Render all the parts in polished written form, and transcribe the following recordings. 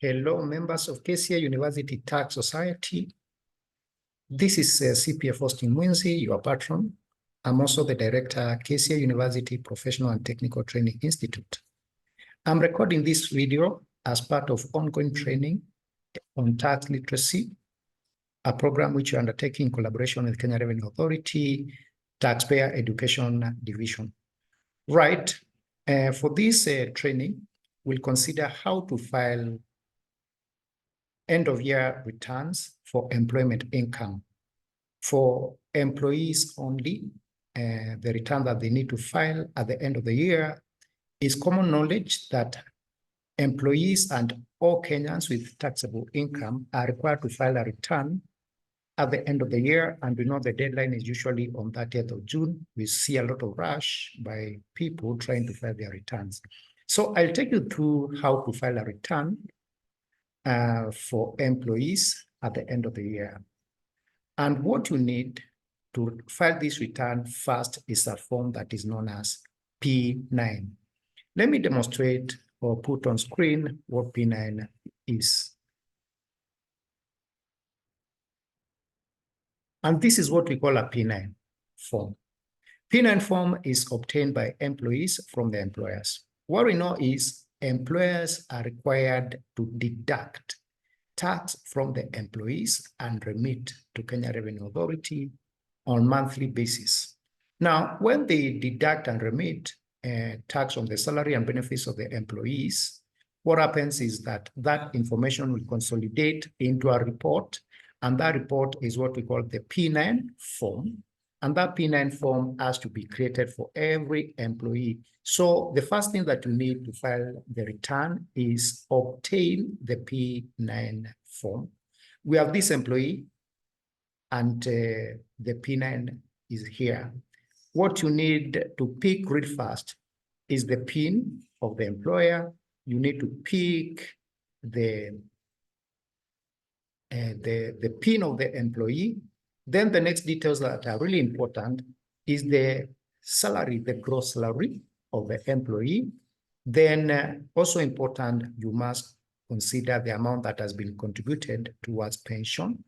Hello, members of KCA University Tax Society. This is CPF Austin Mwenzi, your patron. I'm also the director, KCA University Professional and Technical Training Institute. I'm recording this video as part of ongoing training on tax literacy, a program which we're undertaking in collaboration with Kenya Revenue Authority, Taxpayer Education Division. Right, for this training, we'll consider how to file end-of-year returns for employment income. For employees only, the return that they need to file at the end of the year is common knowledge that employees and all Kenyans with taxable income are required to file a return at the end of the year, and we know the deadline is usually on 30th of June. We see a lot of rush by people trying to file their returns. So I'll take you through how to file a return for employees at the end of the year. And what you need to file this return first is a form that is known as P9. Let me demonstrate or put on screen what P9 is. And this is what we call a P9 form. P9 form is obtained by employees from the employers. What we know is employers are required to deduct tax from the employees and remit to Kenya Revenue Authority on a monthly basis. Now, when they deduct and remit tax from the salary and benefits of the employees, what happens is that that information will consolidate into a report, and that report is what we call the P9 form. And that P9 form has to be created for every employee. So the first thing that you need to file the return is obtain the P9 form. We have this employee and the P9 is here. What you need to pick real fast is the PIN of the employer. You need to pick the PIN of the employee. Then the next details that are really important is the salary, the gross salary of the employee. Then also important, you must consider the amount that has been contributed towards pension.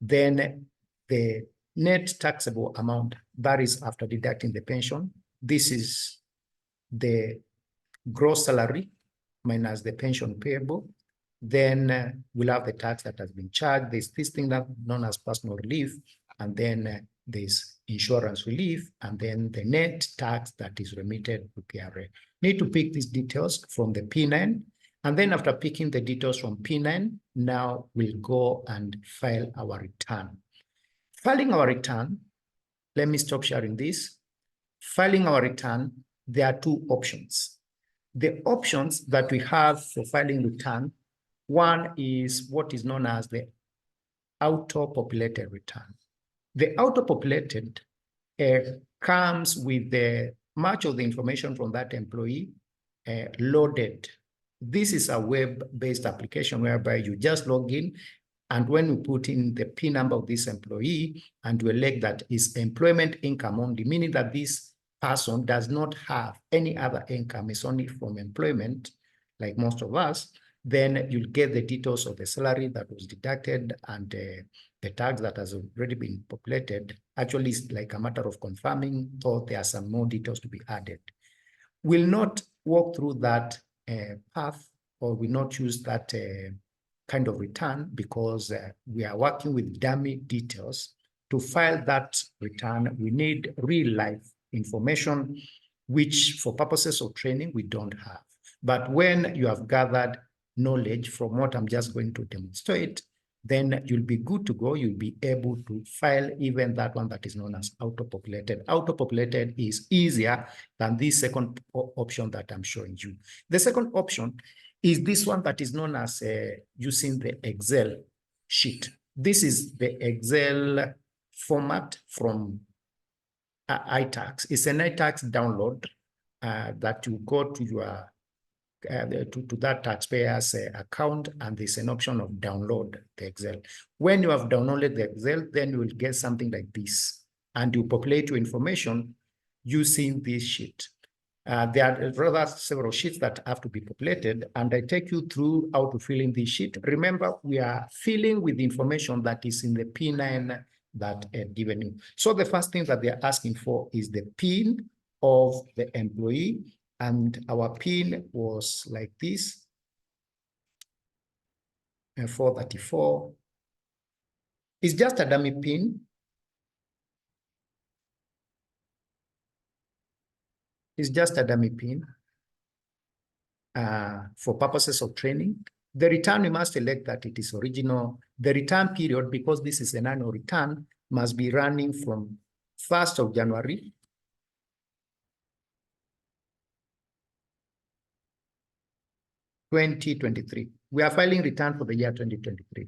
Then the net taxable amount, that is after deducting the pension. This is the gross salary minus the pension payable. Then we'll have the tax that has been charged. There's this thing that known as personal relief, and then there's insurance relief, and then the net tax that is remitted to KRA. Need to pick these details from the P9, and then after picking the details from P9, now we'll go and file our return. Filing our return, let me stop sharing this. Filing our return, there are two options. The options that we have for filing return, one is what is known as the auto-populated return. The auto-populated comes with much of the information from that employee loaded. This is a web-based application whereby you just log in, and when you put in the PIN number of this employee and you elect that is employment income only, meaning that this person does not have any other income, it's only from employment, like most of us, then you'll get the details of the salary that was deducted and the tax that has already been populated. Actually, it's like a matter of confirming, or there are some more details to be added. We'll not walk through that path, or will not use that kind of return, because we are working with dummy details. To file that return, we need real life information, which for purposes of training, we don't have. But when you have gathered knowledge from what I'm just going to demonstrate, then you'll be good to go. You'll be able to file even that one that is known as auto-populated. Auto-populated is easier than this second option that I'm showing you. The second option is this one that is known as using the Excel sheet. This is the Excel format from iTax. It's an iTax download that you go to your to that taxpayer's account, and there's an option of download the Excel. When you have downloaded the Excel, then you will get something like this, and you populate your information using this sheet. There are rather several sheets that have to be populated, and I take you through how to fill in this sheet. Remember, we are filling with the information that is in the P9 that I've given you. So the first thing that they're asking for is the PIN of the employee, and our PIN was like this, 434. It's just a dummy PIN. It's just a dummy PIN for purposes of training. The return, we must select that it is original. The return period, because this is an annual return, must be running from 1st of January (2023). We are filing return for the year 2023.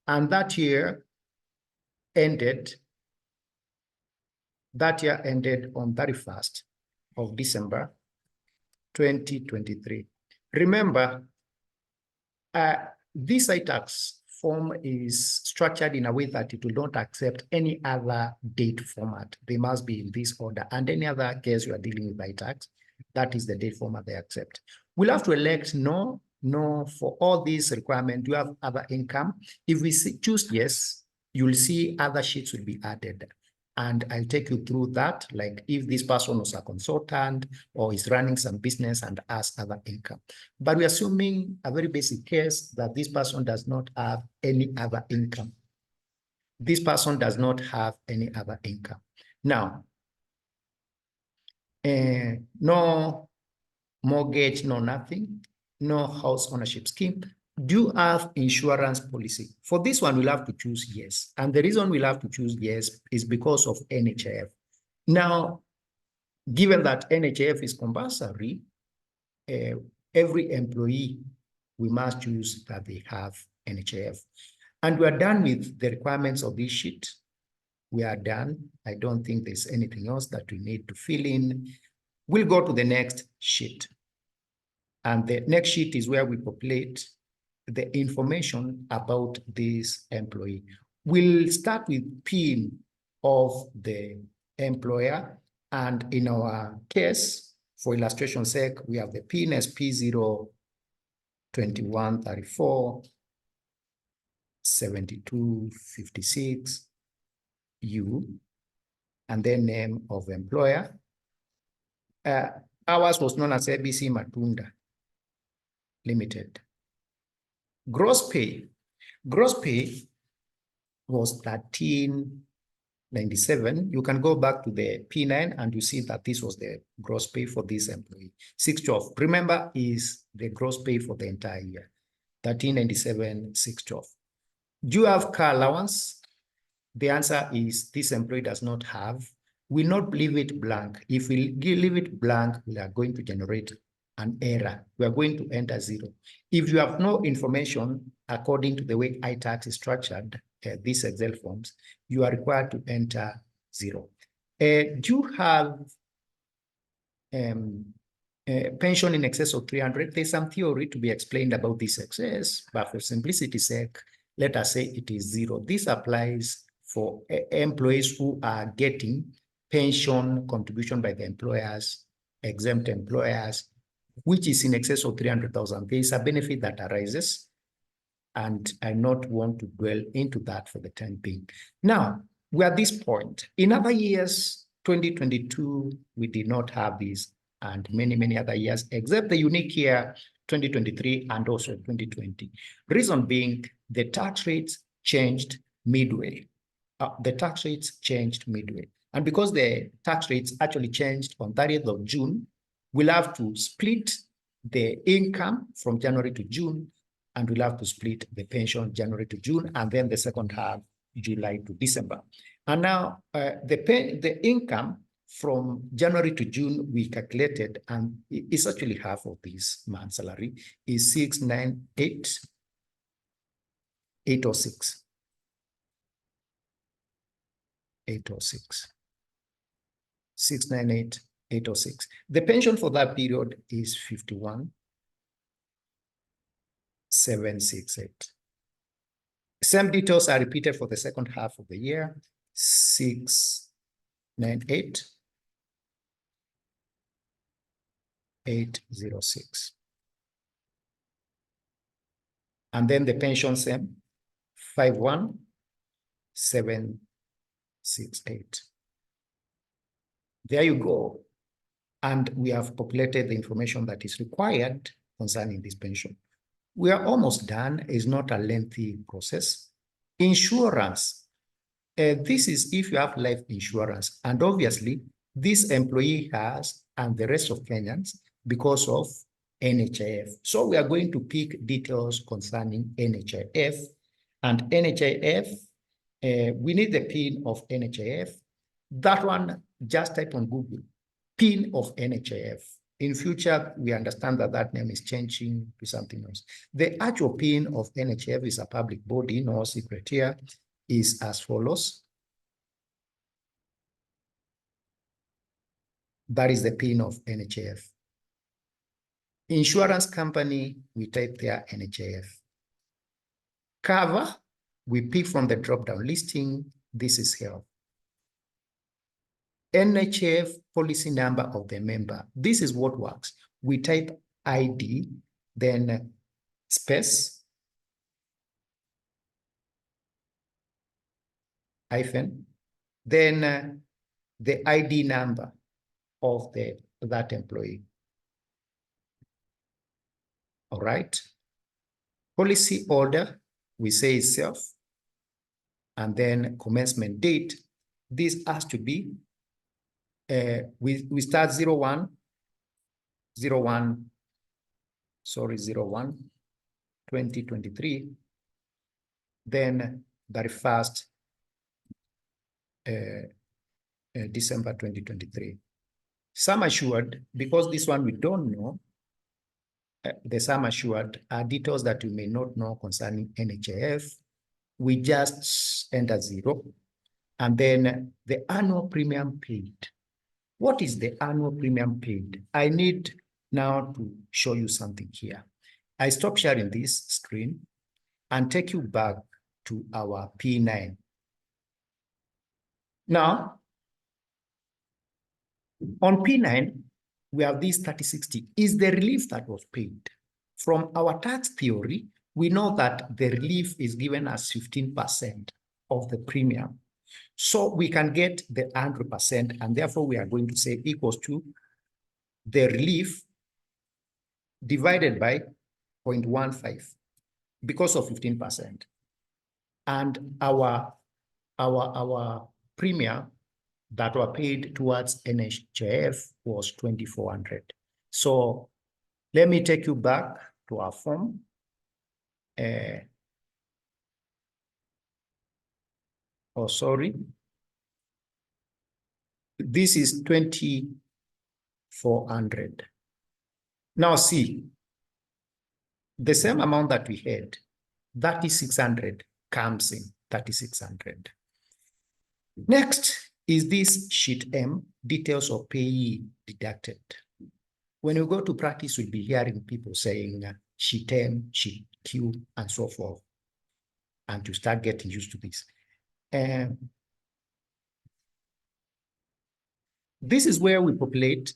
And that year ended on 31st of December 2023. Remember, this ITax form is structured in a way that it will not accept any other date format. They must be in this order. And any other case you are dealing with ITax, that is the date format they accept. We'll have to elect no for all these requirements. Do you have other income? If we choose yes, you'll see other sheets will be added. And I'll take you through that, like if this person was a consultant or is running some business and has other income. But we're assuming a very basic case that this person does not have any other income. This person does not have any other income. Now, no mortgage, no nothing, no house ownership scheme. Do you have insurance policy? For this one, we'll have to choose yes. And the reason we'll have to choose yes is because of NHIF. Now, given that NHIF is compulsory, every employee, we must choose that they have NHIF. And we are done with the requirements of this sheet. We are done. I don't think there's anything else that we need to fill in. We'll go to the next sheet. And the next sheet is where we populate the information about this employee. We'll start with PIN of the employer. And in our case, for illustration's sake, we have the PIN as P02134 7256 U, and then name of employer. Ours was known as ABC Matunda Limited. Gross pay was 1397. You can go back to the P9 and you see that this was the gross pay for this employee. 612, remember, is the gross pay for the entire year. 1397, 612. Do you have car allowance? The answer is this employee does not have. We'll not leave it blank. If we leave it blank, we are going to generate an error. We are going to enter 0. If you have no information according to the way ITax is structured, these Excel forms, you are required to enter 0. Do you have pension in excess of 300? There's some theory to be explained about this excess, but for simplicity's sake, let us say it is 0. This applies for employees who are getting pension contribution by the employers, exempt employers, which is in excess of 300,000. There is a benefit that arises, and I not want to dwell into that for the time being. Now, we're at this point. In other years, 2022, we did not have this, and many other years, except the unique year 2023 and also 2020. Reason being, the tax rates changed midway. And because the tax rates actually changed on 30th of June, we'll have to split the income from January to June, and we'll have to split the pension January to June, and then the second half, July to December. And now the income from January to June, we calculated, and it's actually half of this month's salary, is 698,806. 698,806. The pension for that period is 51,768. Same details are repeated for the second half of the year. 698, 806. And then the pension same, 51768. There you go. And we have populated the information that is required concerning this pension. We are almost done. It's not a lengthy process. Insurance. This is if you have life insurance. And obviously, this employee has, and the rest of Kenyans, because of NHIF. So we are going to pick details concerning NHIF. And NHIF, we need the PIN of NHIF. That one, just type on Google, PIN of NHIF. In future, we understand that that name is changing to something else. The actual PIN of NHIF is a public body, no secret here, is as follows. That is the PIN of NHIF. Insurance company, we type there NHIF. Cover, we pick from the drop-down listing. This is health. NHIF policy number of the member. This is what works. We type ID, then space, hyphen, then the ID number of that employee. All right. Policy order, we say itself, and then commencement date. This has to be, we start 01, 2023, then 31st December 2023. Sum assured, because this one we don't know, the sum assured are details that you may not know concerning NHIF. We just enter 0. And then the annual premium paid. What is the annual premium paid? I need now to show you something here. I stop sharing this screen and take you back to our P9. Now, on P9, we have this 3060 is the relief that was paid. From our tax theory, we know that the relief is given as 15% of the premium. So we can get the 100%, and therefore we are going to say equals to the relief divided by 0.15 because of 15%. And our premium that were paid towards NHIF was 2,400. So let me take you back to our form. This is 2,400. Now see, the same amount that we had, 3,600 comes in, 3,600. Next is this sheet M, details of payee deducted. When you go to practice, you'll be hearing people saying sheet M, sheet Q, and so forth. And to start getting used to this. This is where we populate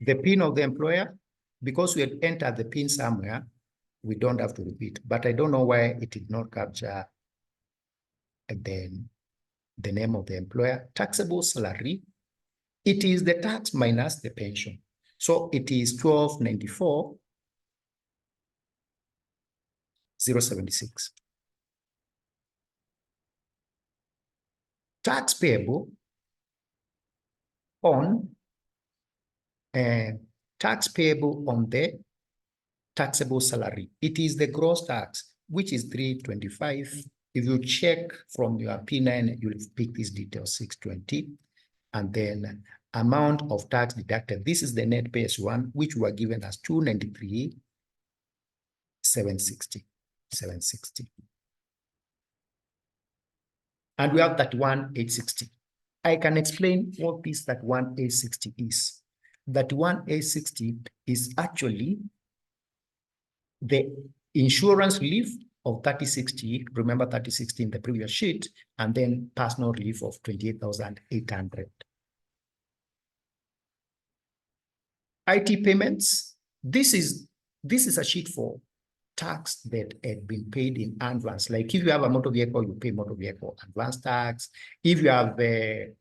the PIN of the employer. Because we had entered the PIN somewhere, we don't have to repeat. But I don't know why it did not capture then the name of the employer. Taxable salary, it is the tax minus the pension. So it is 1294,076. Tax payable on the taxable salary. It is the gross tax, which is 325. If you check from your P9, you'll pick these details, 620. And then amount of tax deducted. This is the net pay one, which were given as 293,760. And we have that 1,860. I can explain what this that 1,860 is. That 1,860 is actually the insurance relief of 3,060. Remember 3,060 in the previous sheet, and then personal relief of 28,800. IT payments. This is a sheet for tax that had been paid in advance. Like if you have a motor vehicle, you pay motor vehicle advance tax. If you have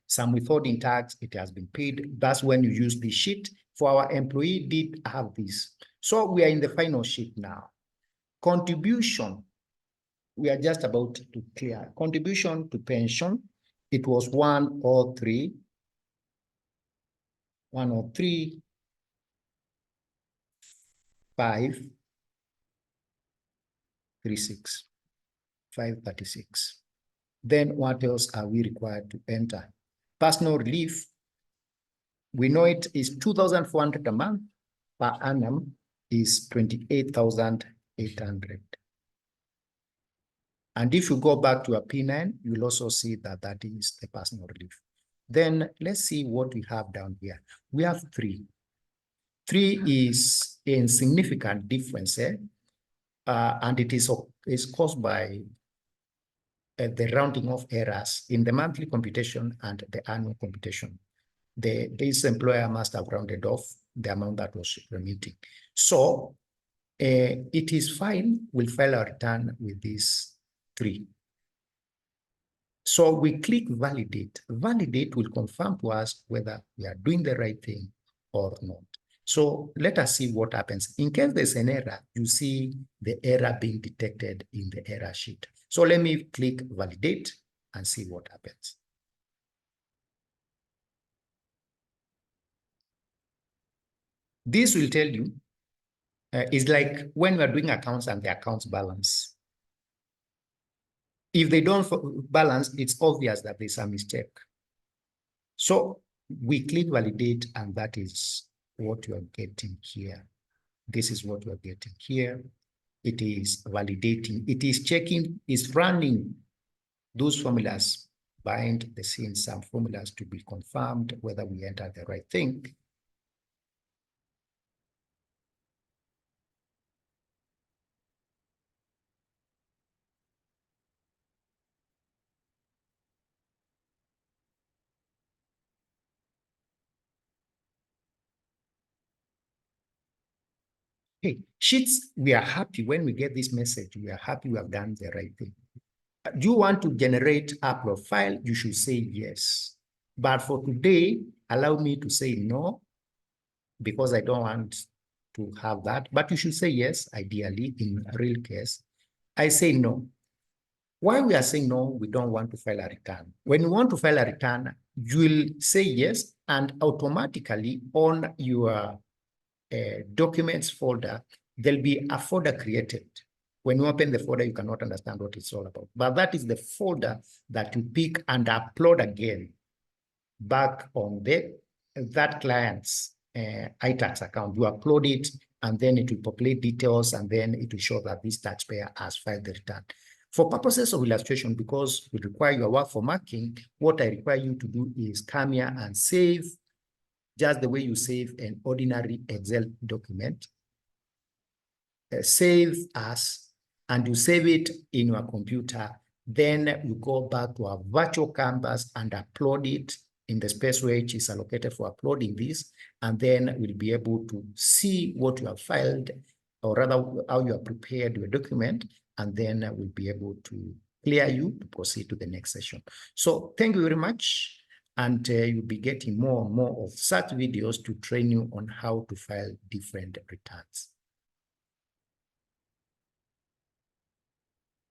some withholding tax, it has been paid. That's when you use the sheet. For our employee did have this. So we are in the final sheet now. Contribution, we are just about to clear. Contribution to pension, it was 103, 536, 536. Then what else are we required to enter? Personal relief, we know it is 2,400 a month. Per annum is 28,800. And if you go back to a P9, you'll also see that that is the personal relief. Then let's see what we have down here. We have 3. 3 is a significant difference, and it is caused by the rounding of errors in the monthly computation and the annual computation. This employer must have rounded off the amount that was remitting. So it is fine. We'll file a return with these 3. So we click validate. Validate will confirm to us whether we are doing the right thing or not. So let us see what happens. In case there's an error, you see the error being detected in the error sheet. So let me click validate and see what happens. This will tell you, it's like when we are doing accounts and the accounts balance. If they don't balance, it's obvious that there's a mistake. So we click validate, and that is what you are getting here. This is what you are getting here. It is validating. It is checking, is running those formulas behind the scenes, some formulas to be confirmed whether we enter the right thing. Hey, sheets, we are happy when we get this message. We are happy we have done the right thing. Do you want to generate a profile? You should say yes. But for today, allow me to say no, because I don't want to have that. But you should say yes, ideally, in a real case. I say no. Why we are saying no, we don't want to file a return. When you want to file a return, you will say yes, and automatically on your documents folder, there'll be a folder created. When you open the folder, you cannot understand what it's all about. But that is the folder that you pick and upload again back on that client's iTax account. You upload it, and then it will populate details, and then it will show that this taxpayer has filed the return. For purposes of illustration, because we require your work for marking, what I require you to do is come here and save, just the way you save an ordinary Excel document. Save as, and you save it in your computer. Then you go back to our virtual canvas and upload it in the space which is allocated for uploading this, and then we'll be able to see what you have filed, or rather how you have prepared your document, and then we'll be able to clear you to proceed to the next session. So thank you very much. And you'll be getting more and more of such videos to train you on how to file different returns.